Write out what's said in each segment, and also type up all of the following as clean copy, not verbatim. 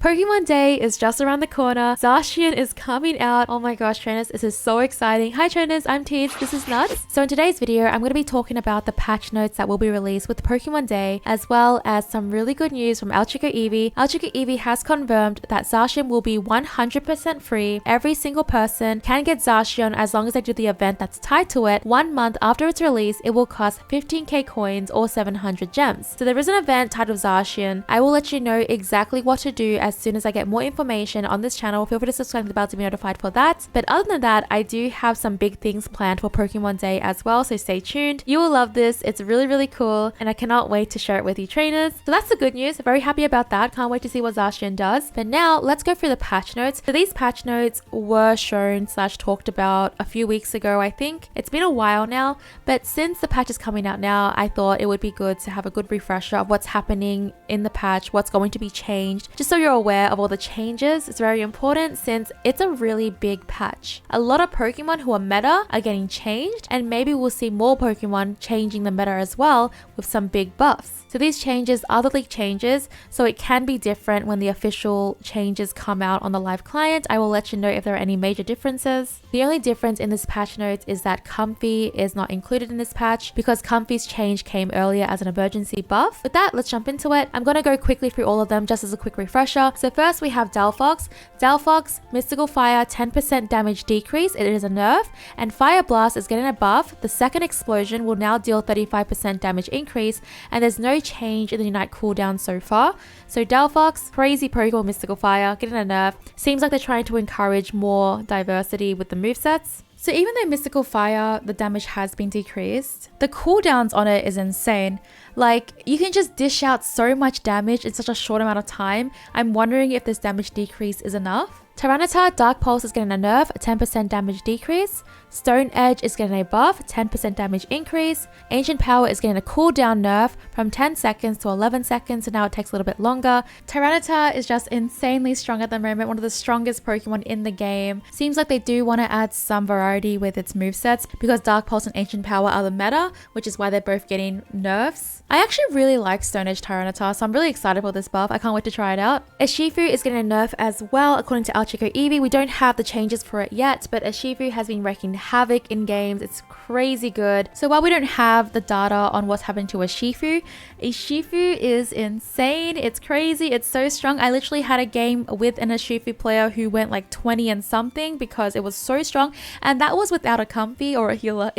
Pokemon Day is just around the corner. Zacian is coming out. Oh my gosh, trainers, this is so exciting. Hi trainers, I'm Teeds. This is nuts. So in today's video, I'm going to be talking about the patch notes that will be released with Pokemon Day, as well as some really good news from Chico Eevee. Chico Eevee has confirmed that Zacian will be 100% free. Every single person can get Zacian as long as they do the event that's tied to it. 1 month after its release, it will cost 15k coins or 700 gems. So there is an event tied with Zacian. I will let you know exactly what to do as soon as I get more information on this channel. Feel free to subscribe to the bell to be notified for that. But other than that, I do have some big things planned for Pokemon Day as well, so stay tuned. You will love this. It's really cool and I cannot wait to share it with you trainers. So that's the good news. Very happy about that. Can't wait to see what Zacian does. But now let's go through the patch notes. So these patch notes were shown / talked about a few weeks ago, I think. It's been a while now, but since the patch is coming out now, I thought it would be good to have a good refresher of what's happening in the patch, what's going to be changed, just so you're aware of all the changes. It's very important since it's a really big patch. A lot of Pokemon who are meta are getting changed, and maybe we'll see more Pokemon changing the meta as well with some big buffs. So these changes are the league changes, so it can be different when the official changes come out on the live client. I will let you know if there are any major differences. The only difference in this patch notes is that Comfey is not included in this patch because Comfey's change came earlier as an emergency buff. With that, let's jump into it. I'm going to go quickly through all of them just as a quick refresher. So first we have Delphox. Delphox, Mystical Fire, 10% damage decrease. It is a nerf, and Fire Blast is getting a buff. The second explosion will now deal 35% damage increase, and there's no change in the Unite cooldown so far. So Delphox, crazy Pokemon Mystical Fire, getting a nerf. Seems like they're trying to encourage more diversity with the movesets. So even though Mystical Fire, the damage has been decreased, the cooldowns on it is insane. Like, you can just dish out so much damage in such a short amount of time. I'm wondering if this damage decrease is enough. Tyranitar, Dark Pulse is getting a nerf, a 10% damage decrease. Stone Edge is getting a buff, 10% damage increase. Ancient Power is getting a cooldown nerf from 10 seconds to 11 seconds, so now it takes a little bit longer. Tyranitar is just insanely strong at the moment, one of the strongest Pokemon in the game. Seems like they do want to add some variety with its movesets because Dark Pulse and Ancient Power are the meta, which is why they're both getting nerfs. I actually really like Stone Edge Tyranitar, so I'm really excited for this buff. I can't wait to try it out. Urshifu is getting a nerf as well, according to Chico Eevee. We don't have the changes for it yet, but Urshifu has been wreaking havoc in games. It's crazy good. So while we don't have the data on what's happening to Urshifu is insane. It's crazy. It's so strong. I literally had a game with an Urshifu player who went like 20 and something because it was so strong, and that was without a Comfey or a healer.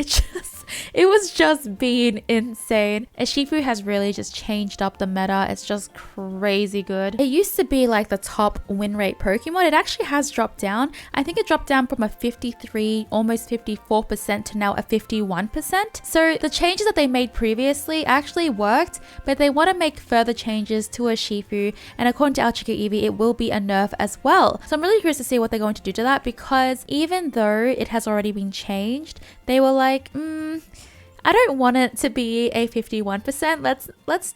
It was just being insane. Urshifu has really just changed up the meta. It's just crazy good. It used to be like the top win rate Pokemon. It actually has dropped down. I think it dropped down from a 53, almost 54% to now a 51%. So the changes that they made previously actually worked, but they want to make further changes to Urshifu, and according to Chico Eevee, it will be a nerf as well. So I'm really curious to see what they're going to do to that, because even though it has already been changed, they were like, I don't want it to be a 51%. Let's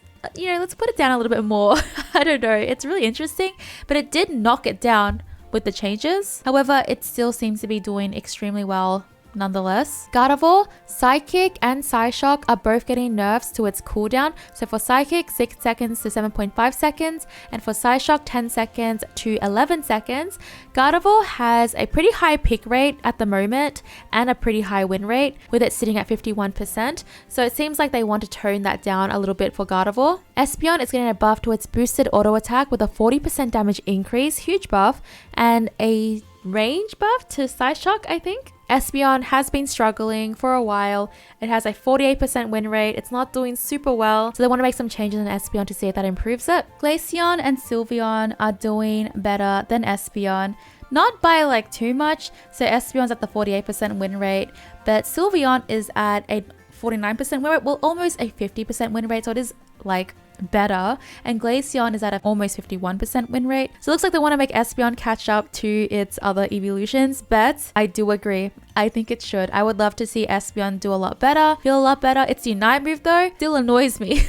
put it down a little bit more. I don't know. It's really interesting, but it did knock it down with the changes. However, it still seems to be doing extremely well nonetheless. Gardevoir, Psychic and Psyshock are both getting nerfs to its cooldown. So for Psychic, 6 seconds to 7.5 seconds, and for Psyshock, 10 seconds to 11 seconds. Gardevoir has a pretty high pick rate at the moment and a pretty high win rate, with it sitting at 51%. So it seems like they want to tone that down a little bit for Gardevoir. Espeon is getting a buff to its boosted auto attack with a 40% damage increase, huge buff, and a range buff to Psyshock, I think. Espeon has been struggling for a while. It has a 48% win rate. It's not doing super well, so they want to make some changes in Espeon to see if that improves it. Glaceon and Sylveon are doing better than Espeon. Not by like too much. So Espeon's at the 48% win rate, but Sylveon is at a 49% win rate, well, almost a 50% win rate, so it is like better, and Glaceon is at an almost 51% win rate. So it looks like they want to make Espeon catch up to its other evolutions, but I do agree. I think it should. I would love to see Espeon do a lot better, feel a lot better. Its Unite move though still annoys me.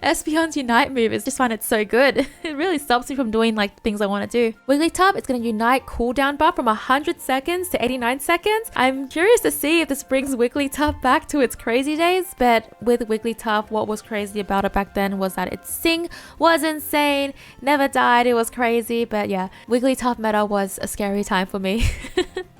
Espeon's Unite move is just find it so good. It really stops me from doing like things I want to do. Wigglytuff, it's going to Unite cooldown buff from 100 seconds to 89 seconds. I'm curious to see if this brings Wigglytuff back to its crazy days, but with Wigglytuff, what was crazy about it back then was that its Sing was insane, never died, it was crazy, but yeah, Wigglytuff meta was a scary time for me.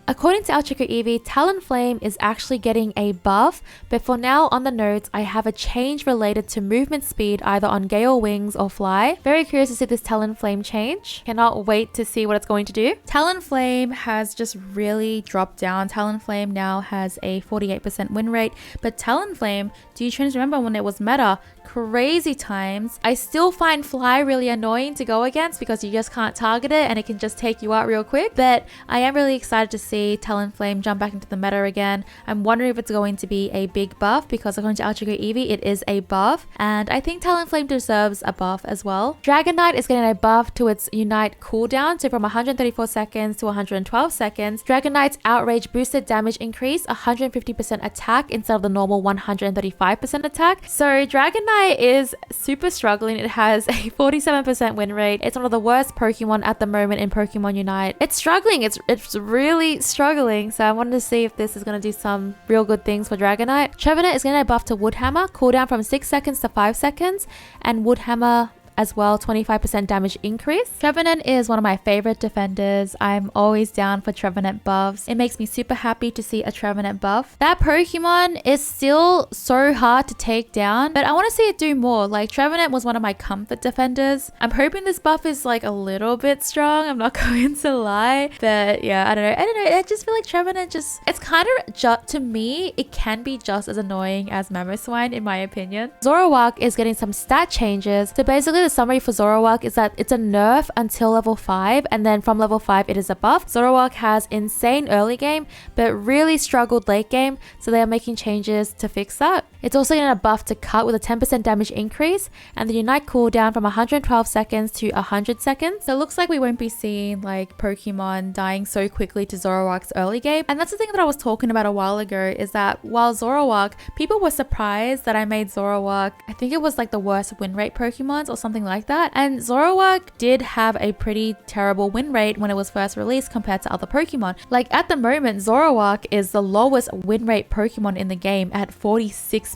According to our Chico Eevee, Talonflame is actually getting a buff, but for now on the notes, I have a change related to movement speed either on Gale Wings or Fly. Very curious to see this Talonflame change. Cannot wait to see what it's going to do. Talonflame has just really dropped down. Talonflame now has a 48% win rate, but Talonflame, do you trainers remember when it was meta? Crazy times. I still find Fly really annoying to go against because you just can't target it and it can just take you out real quick, but I am really excited to see Talonflame jump back into the meta again. I'm wondering if it's going to be a big buff because according to Chico Eevee, it is a buff, and I think Talonflame deserves a buff as well. Dragonite is getting a buff to its Unite cooldown, so from 134 seconds to 112 seconds. Dragonite's Outrage boosted damage increase, 150% attack instead of the normal 135% attack. So Dragonite is super struggling. It has a 47% win rate. It's one of the worst Pokemon at the moment in Pokemon Unite. It's struggling. It's really struggling. So I wanted to see if this is going to do some real good things for Dragonite. Trevenant is going to buff to Woodhammer, cooldown from 6 seconds to 5 seconds, and Woodhammer as well, 25% damage increase. Trevenant is one of my favorite defenders. I'm always down for Trevenant buffs. It makes me super happy to see a Trevenant buff. That Pokemon is still so hard to take down, but I want to see it do more. Like, Trevenant was one of my comfort defenders. I'm hoping this buff is like a little bit strong. I'm not going to lie, but yeah, I don't know. I just feel like Trevenant it's kind of, to me, it can be just as annoying as Mamoswine in my opinion. Zorua is getting some stat changes. So basically, the summary for Zorua is that it's a nerf until level 5, and then from level 5 it is a buff. Zorua has insane early game but really struggled late game, so they are making changes to fix that. It's also getting a buff to Cut with a 10% damage increase and the Unite cooldown from 112 seconds to 100 seconds. So it looks like we won't be seeing like Pokemon dying so quickly to Zoroark's early game. And that's the thing that I was talking about a while ago, is that while Zoroark, people were surprised that I made Zoroark, I think it was like the worst win rate Pokemons or something like that. And Zoroark did have a pretty terrible win rate when it was first released compared to other Pokemon. Like at the moment, Zoroark is the lowest win rate Pokemon in the game at 46%.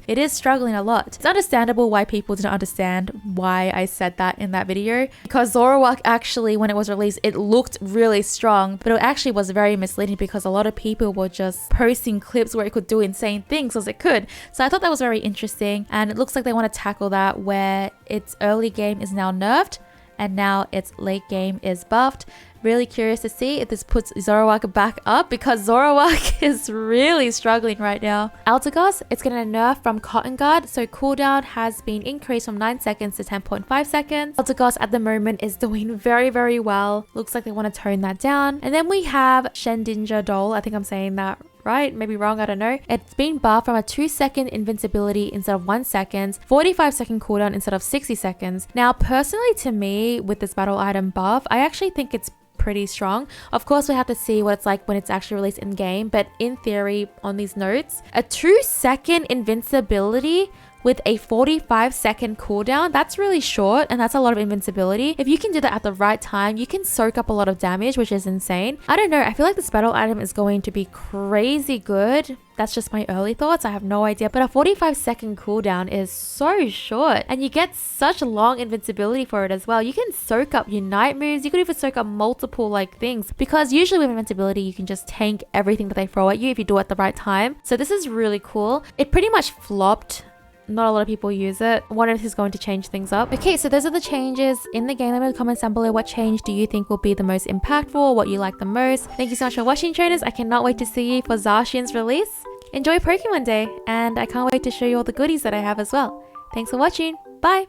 It is struggling a lot. It's understandable why people didn't understand why I said that in that video, because Zoroark actually, when it was released, it looked really strong, but it actually was very misleading because a lot of people were just posting clips where it could do insane things as it could. So I thought that was very interesting, and it looks like they want to tackle that where its early game is now nerfed and now its late game is buffed. Really curious to see if this puts Zoroark back up, because Zoroark is really struggling right now. Eldegoss, it's getting a nerf from Cotton Guard, so cooldown has been increased from 9 seconds to 10.5 seconds. Eldegoss at the moment is doing very, very well. Looks like they want to tone that down. And then we have Shendinja Doll. I think I'm saying that right, maybe wrong, I don't know. It's been buffed from a 2-second invincibility instead of 1 second, 45-second cooldown instead of 60 seconds. Now, personally to me, with this battle item buff, I actually think it's pretty strong. Of course, we have to see what it's like when it's actually released in game, but in theory, on these notes, a 2-second invincibility with a 45-second cooldown, that's really short, and that's a lot of invincibility. If you can do that at the right time, you can soak up a lot of damage, which is insane. I don't know, I feel like this battle item is going to be crazy good. That's just my early thoughts, I have no idea, but a 45-second cooldown is so short, and you get such long invincibility for it as well. You can soak up Unite moves, you could even soak up multiple like things, because usually with invincibility you can just tank everything that they throw at you if you do it at the right time. So this is really cool. It pretty much flopped. Not a lot of people use it. I wonder if this is going to change things up. Okay, so those are the changes in the game. Let me know in the comments down below what change do you think will be the most impactful, or what you like the most. Thank you so much for watching, trainers. I cannot wait to see you for Zacian's release. Enjoy Pokemon Day, and I can't wait to show you all the goodies that I have as well. Thanks for watching. Bye!